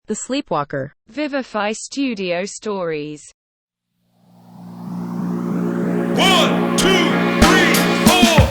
The Sleepwalker. Vivify Studio Stories. 1, 2, 3, 4.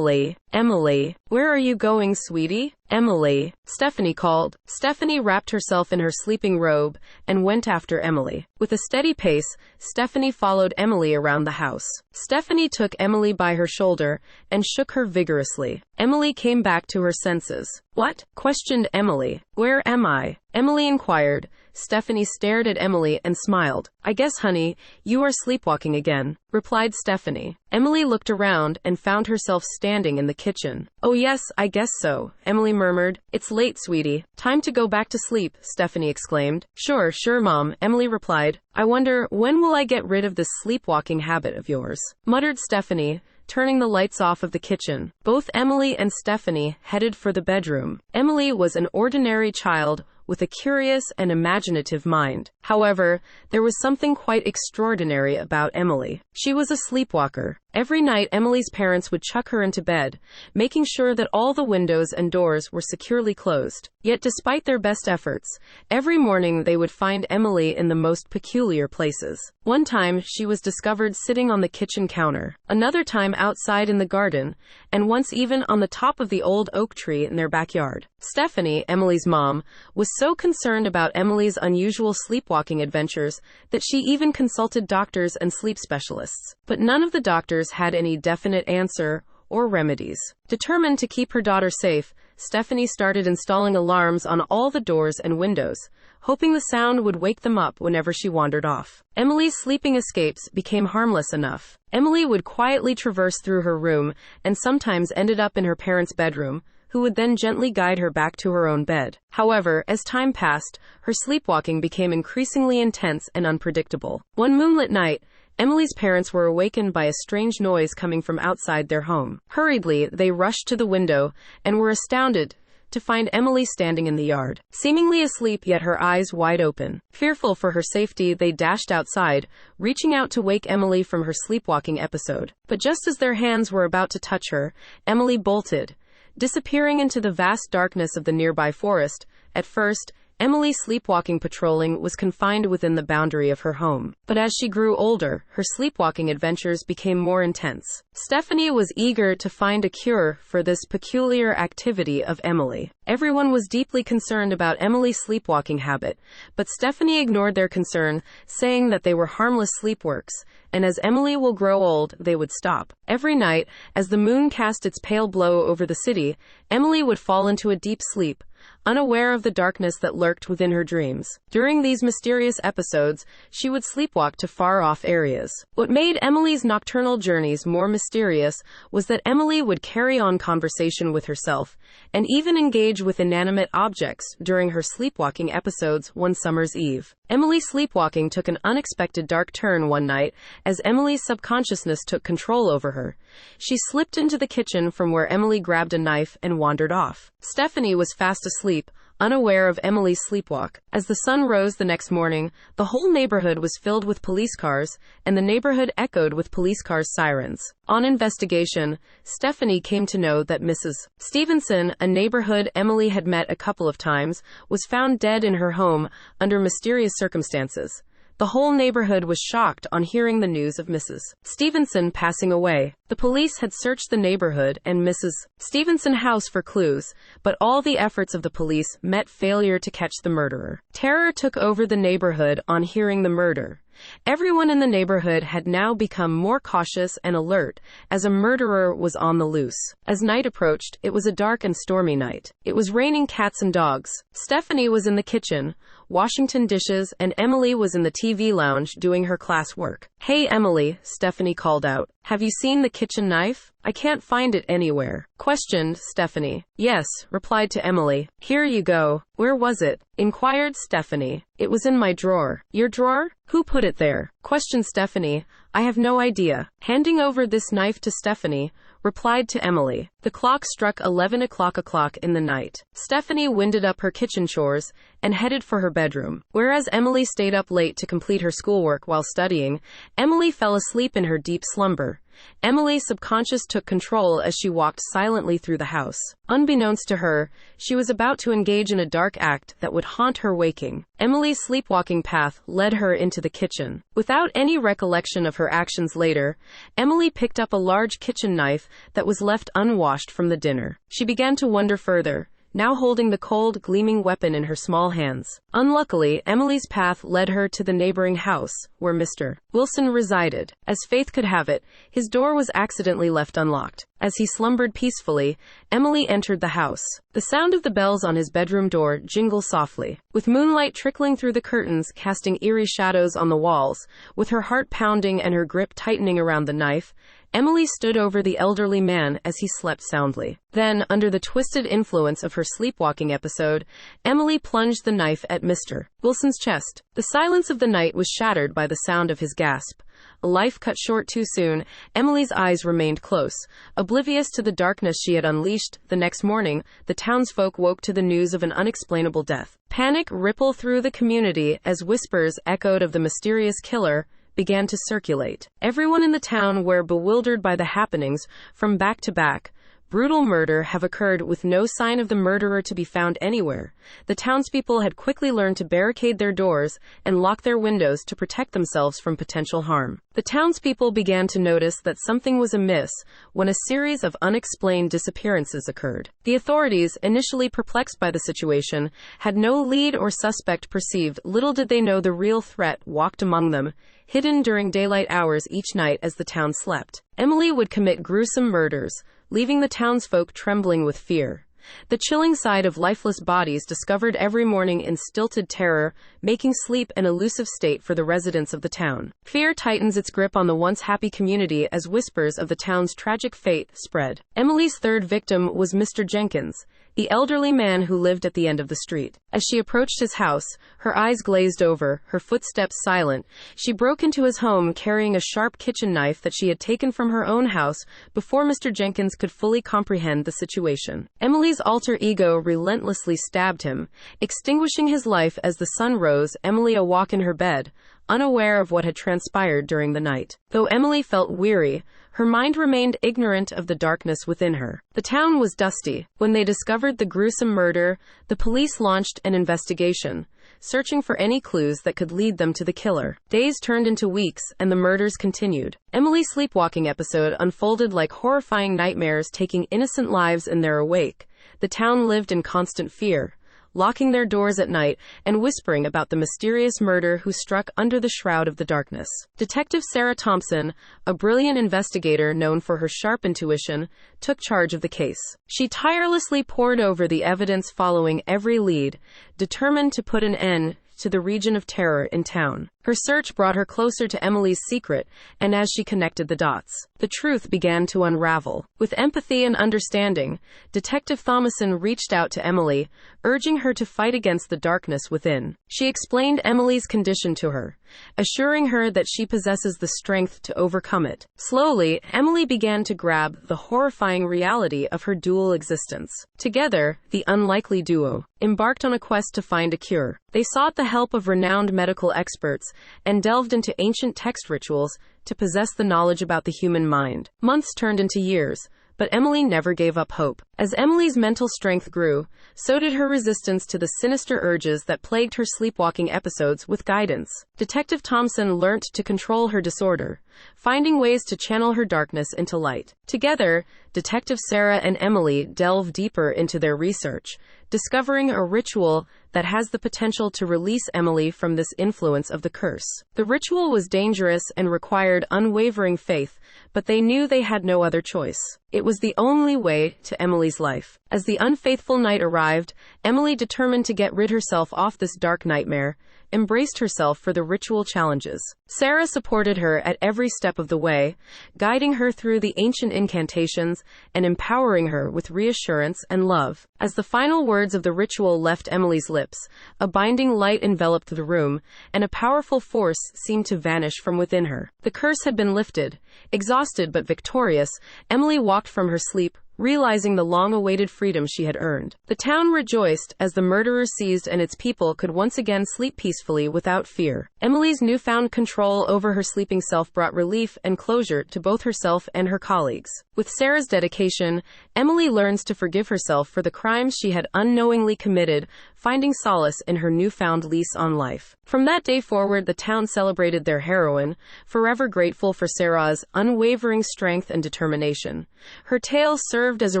Emily, where are you going, sweetie? Emily, Stephanie called. Stephanie wrapped herself in her sleeping robe and went after Emily. With a steady pace, Stephanie followed Emily around the house. Stephanie took Emily by her shoulder and shook her vigorously. Emily came back to her senses. What? Questioned Emily. Where am I? Emily inquired. Stephanie stared at Emily and smiled. I guess, honey, you are sleepwalking again, replied Stephanie. Emily looked around and found herself standing in the kitchen. Oh yes, I guess so, Emily murmured. It's late, sweetie. Time to go back to sleep, Stephanie exclaimed. Sure, Mom, Emily replied. I wonder, when will I get rid of this sleepwalking habit of yours? Muttered Stephanie, turning the lights off of the kitchen. Both Emily and Stephanie headed for the bedroom. Emily was an ordinary child with a curious and imaginative mind. However, there was something quite extraordinary about Emily. She was a sleepwalker. Every night, Emily's parents would chuck her into bed, making sure that all the windows and doors were securely closed. Yet despite their best efforts, every morning they would find Emily in the most peculiar places. One time, she was discovered sitting on the kitchen counter. Another time outside in the garden, and once even on the top of the old oak tree in their backyard. Stephanie, Emily's mom, was so concerned about Emily's unusual sleepwalking adventures that she even consulted doctors and sleep specialists. But none of the doctors had any definite answer or remedies. Determined to keep her daughter safe, Stephanie started installing alarms on all the doors and windows, hoping the sound would wake them up whenever she wandered off. Emily's sleeping escapes became harmless enough. Emily would quietly traverse through her room and sometimes ended up in her parents' bedroom, who would then gently guide her back to her own bed. However, as time passed, her sleepwalking became increasingly intense and unpredictable. One moonlit night, Emily's parents were awakened by a strange noise coming from outside their home. Hurriedly, they rushed to the window and were astounded to find Emily standing in the yard, seemingly asleep yet her eyes wide open. Fearful for her safety, they dashed outside, reaching out to wake Emily from her sleepwalking episode. But just as their hands were about to touch her, Emily bolted, disappearing into the vast darkness of the nearby forest. At first, Emily's sleepwalking patrolling was confined within the boundary of her home. But as she grew older, her sleepwalking adventures became more intense. Stephanie was eager to find a cure for this peculiar activity of Emily. Everyone was deeply concerned about Emily's sleepwalking habit, but Stephanie ignored their concern, saying that they were harmless sleepwalks, and as Emily will grow old, they would stop. Every night, as the moon cast its pale glow over the city, Emily would fall into a deep sleep, unaware of the darkness that lurked within her dreams. During these mysterious episodes, she would sleepwalk to far-off areas. What made Emily's nocturnal journeys more mysterious was that Emily would carry on conversation with herself, and even engage with inanimate objects during her sleepwalking episodes one summer's eve. Emily's sleepwalking took an unexpected dark turn one night as Emily's subconsciousness took control over her. She slipped into the kitchen from where Emily grabbed a knife and wandered off. Stephanie was fast asleep, unaware of Emily's sleepwalk. As the sun rose the next morning, the whole neighborhood was filled with police cars, and the neighborhood echoed with police cars' sirens. On investigation, Stephanie came to know that Mrs. Stevenson, a neighborhood Emily had met a couple of times, was found dead in her home under mysterious circumstances. The whole neighborhood was shocked on hearing the news of Mrs. Stevenson passing away. The police had searched the neighborhood and Mrs. Stevenson's house for clues, but all the efforts of the police met failure to catch the murderer. Terror took over the neighborhood on hearing the murder. Everyone in the neighborhood had now become more cautious and alert, as a murderer was on the loose. As night approached, it was a dark and stormy night. It was raining cats and dogs. Stephanie was in the kitchen, washing dishes, and Emily was in the TV lounge doing her classwork. Hey Emily, Stephanie called out. Have you seen the kitchen knife? I can't find it anywhere, questioned Stephanie. Yes, replied to Emily. Here you go. Where was it? Inquired Stephanie. It was in my drawer. Your drawer? Who put it there? Questioned Stephanie. I have no idea. Handing over this knife to Stephanie, replied to Emily. The clock struck 11 o'clock in the night. Stephanie winded up her kitchen chores and headed for her bedroom. Whereas Emily stayed up late to complete her schoolwork while studying, Emily fell asleep in her deep slumber. Emily's subconscious took control as she walked silently through the house. Unbeknownst to her, she was about to engage in a dark act that would haunt her waking. Emily's sleepwalking path led her into the kitchen. Without any recollection of her actions later, Emily picked up a large kitchen knife that was left unwashed from the dinner. She began to wonder further, now holding the cold, gleaming weapon in her small hands. Unluckily, Emily's path led her to the neighboring house, where Mr. Wilson resided. As fate could have it, his door was accidentally left unlocked. As he slumbered peacefully, Emily entered the house. The sound of the bells on his bedroom door jingled softly, with moonlight trickling through the curtains, casting eerie shadows on the walls. With her heart pounding and her grip tightening around the knife, Emily stood over the elderly man as he slept soundly. Then, under the twisted influence of her sleepwalking episode, Emily plunged the knife at Mr. Wilson's chest. The silence of the night was shattered by the sound of his gasp. A life cut short too soon, Emily's eyes remained closed, oblivious to the darkness she had unleashed. The next morning, the townsfolk woke to the news of an unexplainable death. Panic rippled through the community as whispers echoed of the mysterious killer began to circulate. Everyone in the town were bewildered by the happenings. From back-to-back brutal murder have occurred with no sign of the murderer to be found anywhere. The townspeople had quickly learned to barricade their doors and lock their windows to protect themselves from potential harm. The townspeople began to notice that something was amiss when a series of unexplained disappearances occurred. The authorities, initially perplexed by the situation, had no lead or suspect perceived. Little did they know the real threat walked among them, hidden during daylight hours each night as the town slept. Emily would commit gruesome murders, leaving the townsfolk trembling with fear. The chilling sight of lifeless bodies discovered every morning instilled terror, making sleep an elusive state for the residents of the town. Fear tightens its grip on the once happy community as whispers of the town's tragic fate spread. Emily's third victim was Mr. Jenkins, the elderly man who lived at the end of the street. As she approached his house, her eyes glazed over, her footsteps silent, she broke into his home carrying a sharp kitchen knife that she had taken from her own house before Mr. Jenkins could fully comprehend the situation. Emily's alter ego relentlessly stabbed him, extinguishing his life as the sun rose. Emily awoke in her bed, unaware of what had transpired during the night. Though Emily felt weary, her mind remained ignorant of the darkness within her. The town was dusty. When they discovered the gruesome murder, the police launched an investigation, searching for any clues that could lead them to the killer. Days turned into weeks, and the murders continued. Emily's sleepwalking episode unfolded like horrifying nightmares, taking innocent lives in their wake. The town lived in constant fear, locking their doors at night and whispering about the mysterious murderer who struck under the shroud of the darkness. Detective Sarah Thompson, a brilliant investigator known for her sharp intuition, took charge of the case. She tirelessly pored over the evidence, following every lead, determined to put an end to the region of terror in town. Her search brought her closer to Emily's secret, and as she connected the dots, the truth began to unravel. With empathy and understanding, Detective Thomason reached out to Emily, urging her to fight against the darkness within. She explained Emily's condition to her, assuring her that she possesses the strength to overcome it. Slowly, Emily began to grasp the horrifying reality of her dual existence. Together, the unlikely duo embarked on a quest to find a cure. They sought the help of renowned medical experts and delved into ancient text rituals to possess the knowledge about the human mind. Months turned into years, but Emily never gave up hope. As Emily's mental strength grew, so did her resistance to the sinister urges that plagued her sleepwalking episodes. With guidance, Detective Thompson learnt to control her disorder, finding ways to channel her darkness into light. Together, Detective Sarah and Emily delve deeper into their research, discovering a ritual that has the potential to release Emily from this influence of the curse. The ritual was dangerous and required unwavering faith, but they knew they had no other choice. It was the only way to Emily's life. As the unfaithful night arrived, Emily, determined to get rid herself off this dark nightmare, embraced herself for the ritual challenges. Sarah supported her at every step of the way, guiding her through the ancient incantations and empowering her with reassurance and love. As the final words of the ritual left Emily's lips, a binding light enveloped the room, and a powerful force seemed to vanish from within her. The curse had been lifted. Exhausted but victorious, Emily walked from her sleep, realizing the long-awaited freedom she had earned. The town rejoiced as the murderer ceased and its people could once again sleep peacefully without fear. Emily's newfound control over her sleeping self brought relief and closure to both herself and her colleagues. With Sarah's dedication, Emily learns to forgive herself for the crimes she had unknowingly committed, finding solace in her newfound lease on life. From that day forward, the town celebrated their heroine, forever grateful for Sarah's unwavering strength and determination. Her tale served as a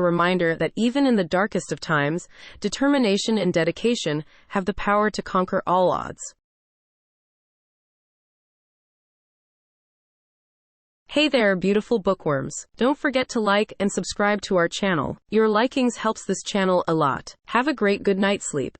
reminder that even in the darkest of times, determination and dedication have the power to conquer all odds. Hey there, beautiful bookworms. Don't forget to like and subscribe to our channel. Your likings helps this channel a lot. Have a great good night's sleep.